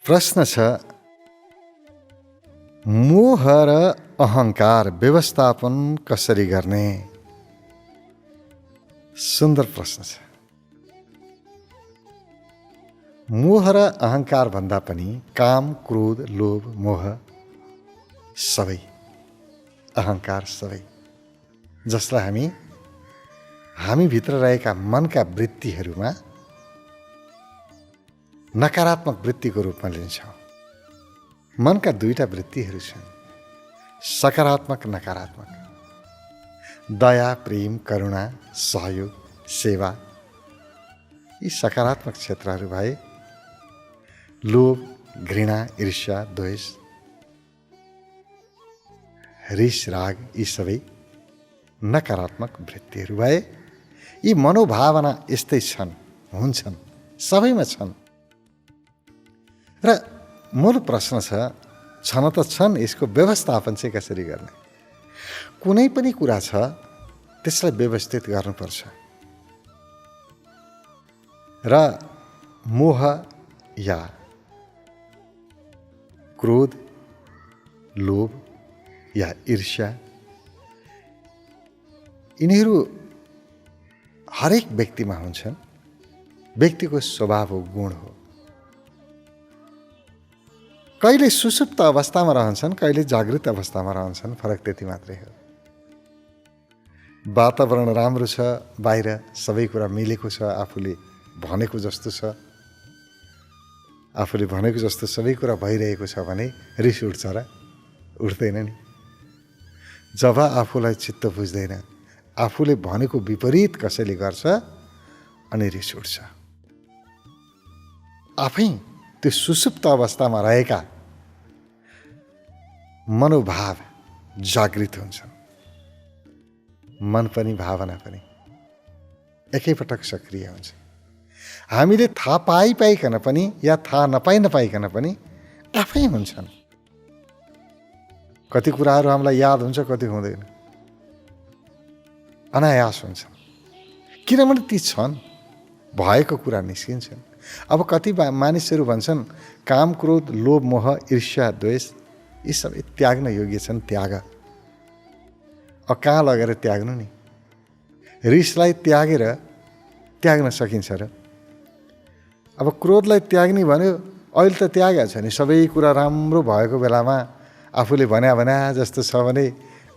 प्रश्न छ, मोह र अहङ्कार व्यवस्थापन कसरी गर्ने? सुन्दर प्रश्न छ। मोह र अहङ्कार भन्दा पनि काम, क्रोध, लोभ, मोह सबै, अहङ्कार सबै, जसलाई हामी भित्र रहेका मनका वृत्तिहरूमा नकारात्मक वृत्तिको रूपमा लिन्छौँ। मनका दुईटा वृत्तिहरू छन्, सकारात्मक, नकारात्मक। दया, प्रेम, करुणा, सहयोग, सेवा, यी सकारात्मक क्षेत्रहरू भए। लोभ, घृणा, ईर्ष्या, द्वेष, रिस, राग, यी सबै नकारात्मक वृत्तिहरू भए। यी मनोभावना यस्तै छन्, हुन्छन्, सबैमा छन्। र मूल प्रश्न छ, छन त छन्, यसको व्यवस्थापन चाहिँ कसरी गर्ने? कुनै पनि कुरा छ, त्यसलाई व्यवस्थित गर्नुपर्छ। र मोह या क्रोध, लोभ या ईर्ष्या, यिनीहरू हरेक व्यक्तिमा हुन्छन्। व्यक्तिको स्वभाव हो, गुण हो। कहिले सुसुप्त अवस्थामा रहन्छन्, कहिले जागृत अवस्थामा रहन्छन्, फरक त्यति मात्रै हो। वातावरण राम्रो छ, बाहिर सबै कुरा मिलेको छ, आफूले भनेको जस्तो छ, आफूले भनेको जस्तो सबै कुरा भइरहेको छ भने रिस उठ्छ र? उठ्दैन नि। जब आफूलाई चित्त बुझ्दैन, आफूले भनेको विपरीत कसैले गर्छ, अनि रिस उठ्छ। आफै त्यो सुसुप्त अवस्थामा रहेका मनोभाव जागृत हुन्छन्। मन पनि भावना पनि एकैपटक सक्रिय हुन्छ। हामीले थाहा पाइकन पनि या थाहा नपाइकन पनि आफै हुन्छन्। कति कुराहरू हामीलाई याद हुन्छ, कति हुँदैन, अनायास हुन्छन्। किनभने ती छन्, भएको कुरा निस्किन्छन्। अब कति मानिसहरू भन्छन् काम, क्रोध, लोभ, मोह, ईर्ष्या, द्वेष यी सबै त्याग्न योग्य छन्। त्याग, कहाँ लगेर त्याग्नु नि? रिसलाई त्यागेर त्याग्न सकिन्छ र? अब क्रोधलाई त्याग्ने भन्यो, अहिले त त्यागेको छ नि। सबै कुरा राम्रो भएको बेलामा आफूले भन्या जस्तो छ भने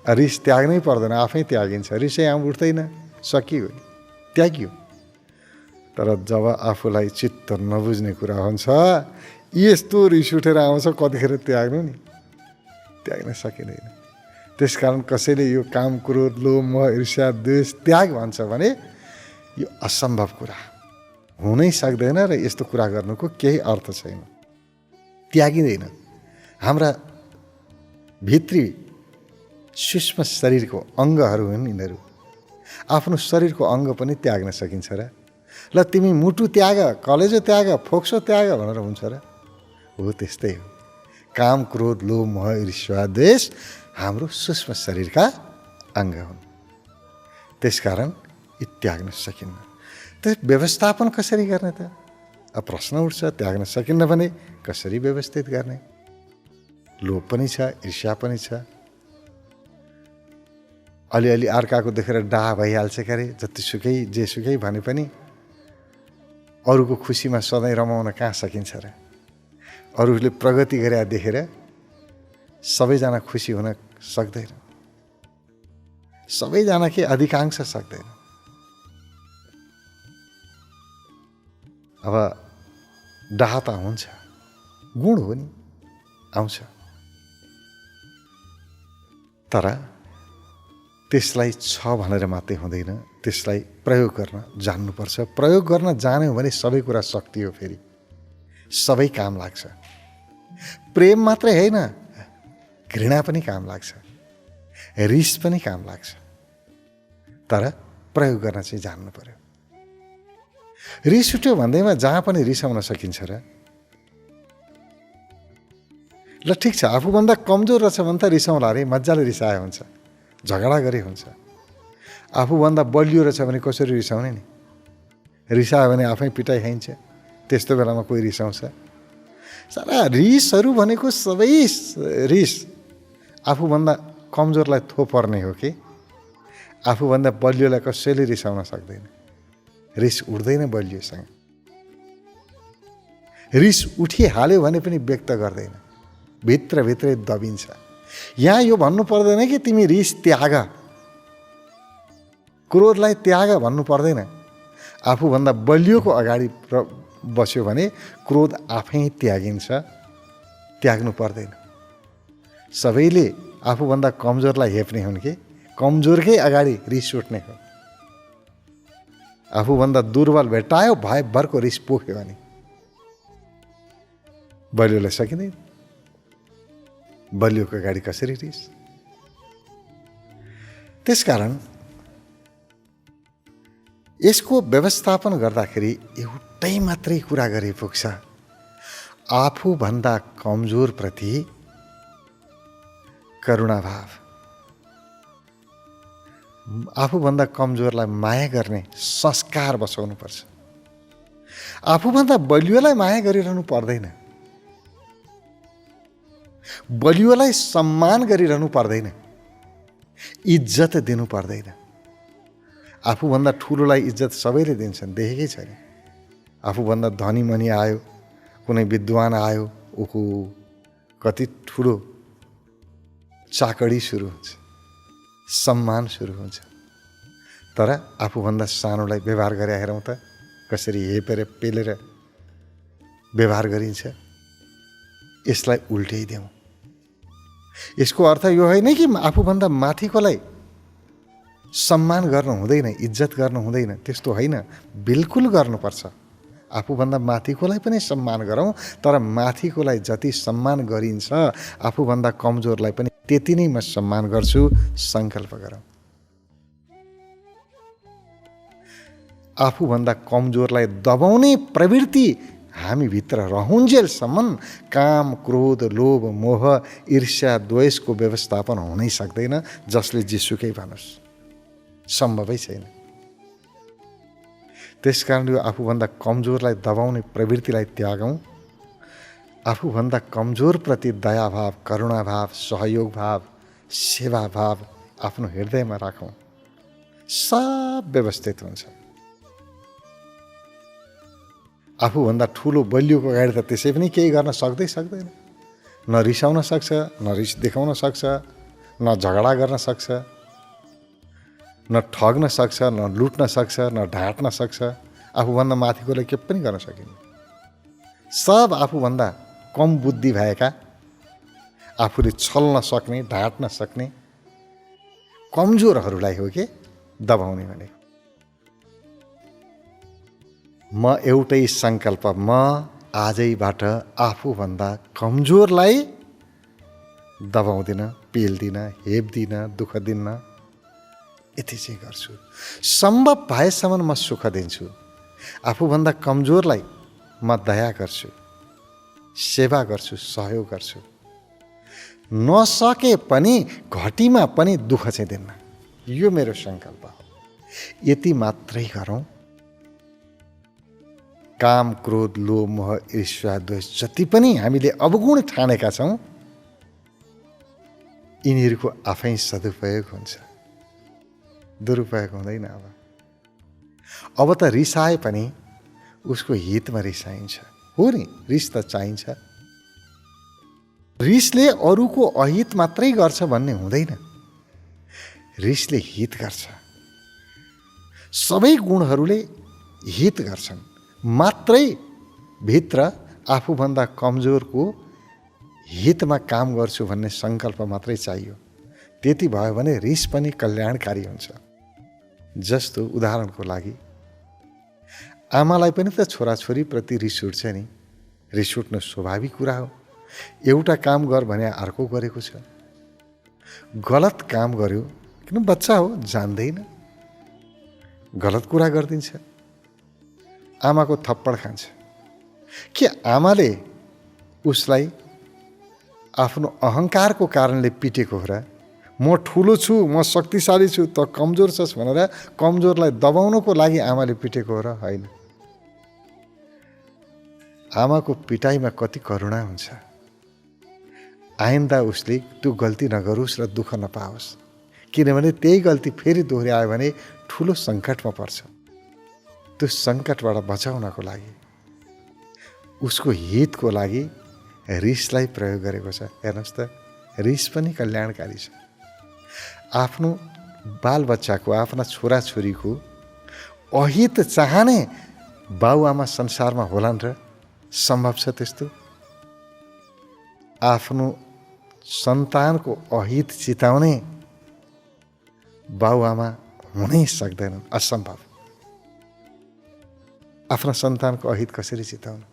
रिस त्याग्नै पर्दैन, आफै त्यागिन्छ। रिसै उठ्दैन, सकियो, त्यागियो। तर जब आफूलाई चित्त नबुझ्ने कुरा हुन्छ, यस्तो रिस उठेर आउँछ, कतिखेर त्याग्नु नि? त्याग्न सकिँदैन। त्यसकारण कसैले यो काम, क्रोध, लोभ, मोह, ईर्ष्या, द्वेष त्याग भन्छ भने यो असम्भव कुरा, हुनै सक्दैन र यस्तो कुरा गर्नुको केही अर्थ छैन। त्यागिँदैन। हाम्रा भित्री सूक्ष्म शरीरको अङ्गहरू हुन् यिनीहरू। आफ्नो शरीरको अङ्ग पनि त्याग्न सकिन्छ र? ल तिमी मुटु त्याग, कलेजो त्याग, फोक्सो त्याग भनेर हुन्छ र? हो, त्यस्तै हो। काम, क्रोध, लोभ, मोह, ईर्ष्या, द्वेष हाम्रो सूक्ष्म शरीरका अङ्ग हुन्। त्यसकारण यी त्याग्न सकिन्न। त्यो व्यवस्थापन कसरी गर्ने त? अब प्रश्न उठ्छ, त्याग्न सकिन्न भने कसरी व्यवस्थित गर्ने? लोभ पनि छ, ईर्ष्या पनि छ। अलिअलि अर्काको देखेर डाहा भइहाल्छ क्यारे। जतिसुकै जेसुकै भने पनि अरूको खुसीमा सधैँ रमाउन कहाँ सकिन्छ र? अरूले प्रगति गरे देखेर सबैजना खुसी हुन सक्दैन। सबैजना के अधिकांश सक्दैन। अब डाहा त हुन्छ, गुण हो नि, आउँछ। तर त्यसलाई छ भनेर मात्रै हुँदैन, त्यसलाई प्रयोग गर्न जान्नुपर्छ। प्रयोग गर्न जान्यो भने सबै कुरा शक्ति हो। फेरि सबै काम लाग्छ। प्रेम मात्रै होइन, घृणा पनि काम लाग्छ, रिस पनि काम लाग्छ। तर प्रयोग गर्न चाहिँ जान्नु पर्यो। रिस उठ्यो भन्दैमा जहाँ पनि रिसाउन सकिन्छ र? ल ठिक छ, आफूभन्दा कमजोर रहेछ भने त रिसाउँला अरे, मजाले रिसाए हुन्छ, झगडा गरे हुन्छ। आफूभन्दा बलियो रहेछ भने कसरी रिसाउने नि? रिसायो भने आफै पिटाइ खाइन्छ। त्यस्तो बेलामा कोही रिसाउँछ? सारा रिसहरू भनेको सबै रिस आफूभन्दा कमजोरलाई थोपर्ने हो कि आफूभन्दा बलियोलाई कसैले रिसाउन सक्दैन। रिस उठ्दैन बलियोसँग। रिस उठिहाल्यो भने पनि व्यक्त गर्दैन, भित्रभित्रै दबिन्छ। यहाँ यो भन्नु पर्दैन कि तिमी रिस त्याग, क्रोधलाई त्याग भन्नु पर्दैन। आफूभन्दा बलियोको अगाडि बस्यो भने क्रोध आफै त्यागिन्छ, त्याग्नु पर्दैन। सबैले आफूभन्दा कमजोरलाई हेप्ने हुन् कि कमजोरकै अगाडि रिस उठ्ने हो। आफूभन्दा दुर्बल भेटायो भयभरको रिस पोख्यो भने बलियोलाई सकिँदैन। बलियोको अगाडि कसरी रिस? त्यसकारण यसको व्यवस्थापन गर्दाखेरि एउटै मात्रै कुरा गरे पुग्छ, आफूभन्दा कमजोरप्रति करुणाभाव, आफूभन्दा कमजोरलाई माया गर्ने संस्कार बसाउनुपर्छ। आफूभन्दा बलियोलाई माया गरिरहनु पर्दैन, बलियोलाई सम्मान गरिरहनु पर्दैन, इज्जत दिनु पर्दैन। आफूभन्दा ठुलोलाई इज्जत सबैले दिन्छन्, देखेकै छैन। आफूभन्दा धनी मनी आयो, कुनै विद्वान आयो, ओहो कति ठुलो चाकडी सुरु हुन्छ, सम्मान सुरु हुन्छ। तर आफूभन्दा सानोलाई व्यवहार गरे हेरौँ त, कसरी हेपेर पेलेर व्यवहार गरिन्छ। यसलाई उल्टाइदेऊ। यसको अर्थ यो होइन कि आफूभन्दा माथिकोलाई सम्मान गर्नु हुँदैन, इज्जत गर्नु हुँदैन, त्यस्तो होइन। बिल्कुल गर्नुपर्छ। आफूभन्दा माथिकोलाई पनि सम्मान गरौँ, तर माथिकोलाई जति सम्मान गरिन्छ आफूभन्दा कमजोरलाई पनि त्यति नै म सम्मान गर्छु, सङ्कल्प गरौँ। आफूभन्दा कमजोरलाई दबाउने प्रवृत्ति हामीभित्र रहुन्जेलसम्म काम, क्रोध, लोभ, मोह, ईर्ष्या, द्वेषको व्यवस्थापन हुनै सक्दैन, जसले जेसुकै भनोस्, सम्भवै छैन। त्यसकारण यो आफूभन्दा कमजोरलाई दबाउने प्रवृत्तिलाई त्यागौँ। आफूभन्दा कमजोरप्रति दयाभाव, करुणाभाव, सहयोग भाव, सेवाभाव आफ्नो हृदयमा राखौँ। सब व्यवस्थित हुन्छ। आफूभन्दा ठुलो बलियोको अगाडि त त्यसै पनि केही गर्न सक्दैन। न रिसाउन सक्छ, न रिस देखाउन सक्छ, न झगडा गर्न सक्छ, न ठग्न सक्छ, न लुट्न सक्छ, न ढाँट्न सक्छ। आफूभन्दा माथिकोलाई के पनि गर्न सकिन्न। सब आफूभन्दा कम बुद्धि भएका, आफूले छल्न सक्ने, ढाँट्न सक्ने कमजोरहरूलाई हो के दबाउने भनेको। म एउटै सङ्कल्प, म आजैबाट आफूभन्दा कमजोरलाई दबाउँदिन, पेल्दिन, हेप्दिन, दुःख दिन्न। यति चाहिँ गर्छु। सम्भव भएसम्म म सुख दिन्छु। आफूभन्दा कमजोरलाई म दया गर्छु, सेवा गर्छु, सहयोग गर्छु। नसके पनि घटीमा पनि दुःख चाहिँ दिन्न। यो मेरो सङ्कल्प हो। यति मात्रै गरौँ। काम, क्रोध, लोभ, मोह, ईर्ष्या, द्वेष जति पनि हामीले अवगुण ठानेका छौँ, यिनीहरूको आफै सदुपयोग हुन्छ, दुरुपयोग हुँदैन। अब त रिसाए पनि उसको हितमा रिसाइन्छ। हो नि, रिस त चाहिन्छ। रिसले अरूको अहित मात्रै गर्छ भन्ने हुँदैन। रिसले हित गर्छ। सबै गुणहरूले हित गर्छन्। मात्रै भित्र आफूभन्दा कमजोरको हितमा काम गर्छु भन्ने सङ्कल्प मात्रै चाहियो। त्यति भयो भने रिस पनि कल्याणकारी हुन्छ। जस्तो उदाहरणको लागि आमालाई पनि त छोराछोरीप्रति रिस उठ्छ नि। रिस उठ्नु स्वाभाविक कुरा हो। एउटा काम गर भने अर्को गरेको छ, गलत काम गर्यो, किन बच्चा हो, जान्दैन, गलत कुरा गरिदिन्छ, आमाको थप्पड खान्छ। के आमाले उसलाई आफ्नो अहङ्कारको कारणले पिटेको हो र? म ठुलो छु, म शक्तिशाली छु, त कमजोर छस् भनेर कमजोरलाई दबाउनको लागि आमाले पिटेको हो र? होइन। आमाको पिटाइमा कति करुणा हुन्छ। आइन्दा उसले त्यो गल्ती नगरोस् र दुःख नपाओस्, किनभने त्यही गल्ती फेरि दोहोऱ्यायो भने ठुलो सङ्कटमा पर्छ। त्यो सङ्कटबाट बचाउनको लागि, उसको हितको लागि रिसलाई प्रयोग गरेको छ। हेर्नुहोस् त, रिस पनि कल्याणकारी छ। आफ्नो बालबच्चाको, आफ्ना छोराछोरीको अहित चाहने बाबुआमा संसारमा होलान् र? सम्भव छ त्यस्तो? आफ्नो सन्तानको अहित चिताउने बाबुआमा हुनै सक्दैनन्, असम्भव। आफ्ना सन्तानको अहित कसरी चिताउनु?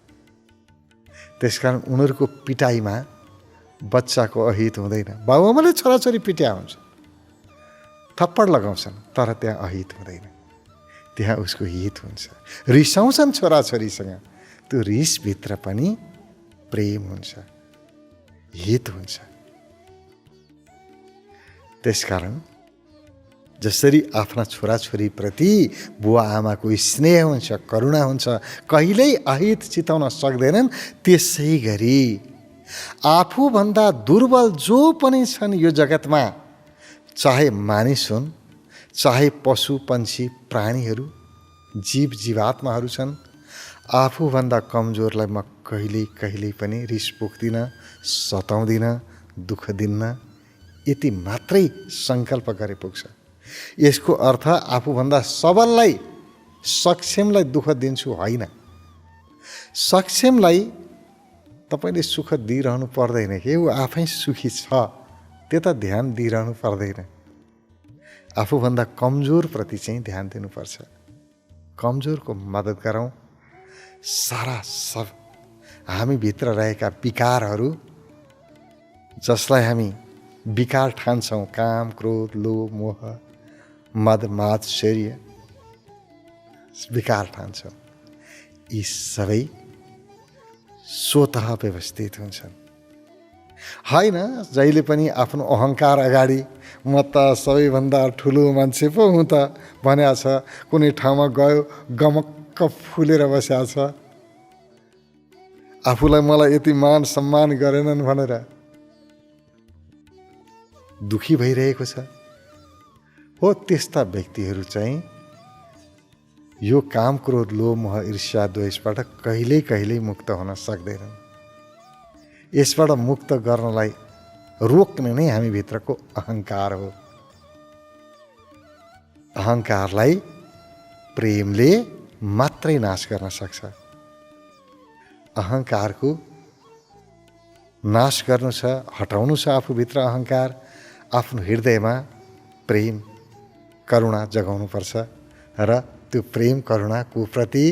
त्यसकारण उनीहरूको पिटाइमा बच्चाको अहित हुँदैन। बाबुआमाले छोराछोरी पिट्या हुन्छ, थप्पड लगाउँछन्, तर त्यहाँ अहित हुँदैन, त्यहाँ उसको हित हुन्छ। रिसाउँछन् छोराछोरीसँग, त्यो रिसभित्र पनि प्रेम हुन्छ, हित हुन्छ। त्यसकारण जसरी आफ्ना छोराछोरीप्रति बुवा आमाको स्नेह हुन्छ, करुणा हुन्छ, कहिल्यै अहित चिताउन सक्दैनन्, त्यसै गरी आफूभन्दा दुर्बल जो पनि छन् यो जगतमा, चाहे मानिस हुन्, चाहे पशु पन्छी प्राणीहरू, जीव जीवात्माहरू छन्, आफूभन्दा कमजोरलाई म कहिल्यै पनि रिस पोख्दिनँ, सताउँदिनँ, दुःख दिन्न, यति मात्रै सङ्कल्प गरे पुग्छ। यसको अर्थ आफूभन्दा सबललाई, सक्षमलाई दुःख दिन्छु होइन। सक्षमलाई तपाईँले सुख दिइरहनु पर्दैन कि ऊ आफै सुखी छ, त्यता ध्यान दिइरहनु पर्दैन। आफूभन्दा कमजोरप्रति चाहिँ ध्यान दिनुपर्छ। कमजोरको मद्दत गरौँ। सारा सब हामीभित्र रहेका विकारहरू, जसलाई हामी विकार ठान्छौँ, काम, क्रोध, लोभ, मोह, मद, मात्सर्य विकार ठान्छौँ, यी सबै स्वतः व्यवस्थित हुन्छन्। होइन जहिले पनि आफ्नो अहङ्कार अगाडि म त सबैभन्दा ठुलो मान्छे पो हुँ त भनेको छ, कुनै ठाउँमा गयो गमक्क फुलेर बसेको छ, आफूलाई मलाई यति मान सम्मान गरेनन् भनेर दुखी भइरहेको छ। हो त्यस्ता व्यक्तिहरू चाहिँ यो काम, क्रोध, लोभ, मोह, ईर्ष्या, द्वेषबाट कहिल्यै मुक्त हुन सक्दैनन्। यसबाट मुक्त गर्नलाई रोक्ने नै हामी भित्रको अहङ्कार हो। अहङ्कारलाई प्रेमले मात्रै नाश गर्न सक्छ। अहङ्कारको नाश गर्नु छ, हटाउनु छ आफूभित्र अहङ्कार। आफ्नो हृदयमा प्रेम, करुणा जगाउनुपर्छ र त्यो प्रेम, करुणाको प्रति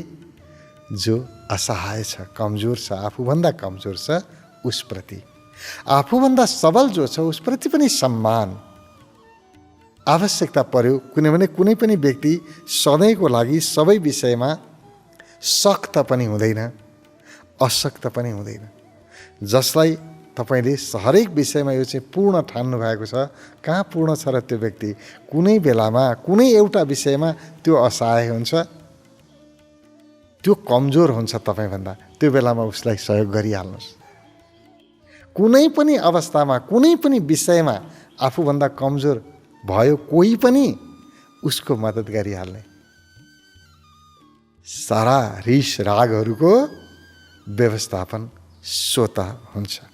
जो असहाय छ, कमजोर छ, आफूभन्दा कमजोर छ, उसप्रति, आफूभन्दा सबल जो छ उसप्रति पनि सम्मान। आवश्यकता पर्यो किनभने कुनै पनि व्यक्ति सधैँको लागि सबै विषयमा सक्त पनि हुँदैन, असक्त पनि हुँदैन। जसलाई तपाईँले हरेक विषयमा यो चाहिँ पूर्ण ठान्नु भएको छ, कहाँ पूर्ण छ र त्यो व्यक्ति कुनै बेलामा कुनै एउटा विषयमा त्यो असहाय हुन्छ, त्यो कमजोर हुन्छ तपाईँभन्दा, त्यो बेलामा उसलाई सहयोग गरिहाल्नुहोस्। कुनै पनि अवस्थामा, कुनै पनि विषयमा आफूभन्दा कमजोर भयो कोही पनि, उसको मद्दत गरिहाल्ने। सारा रिस रागहरूको व्यवस्थापन स्वतः हुन्छ।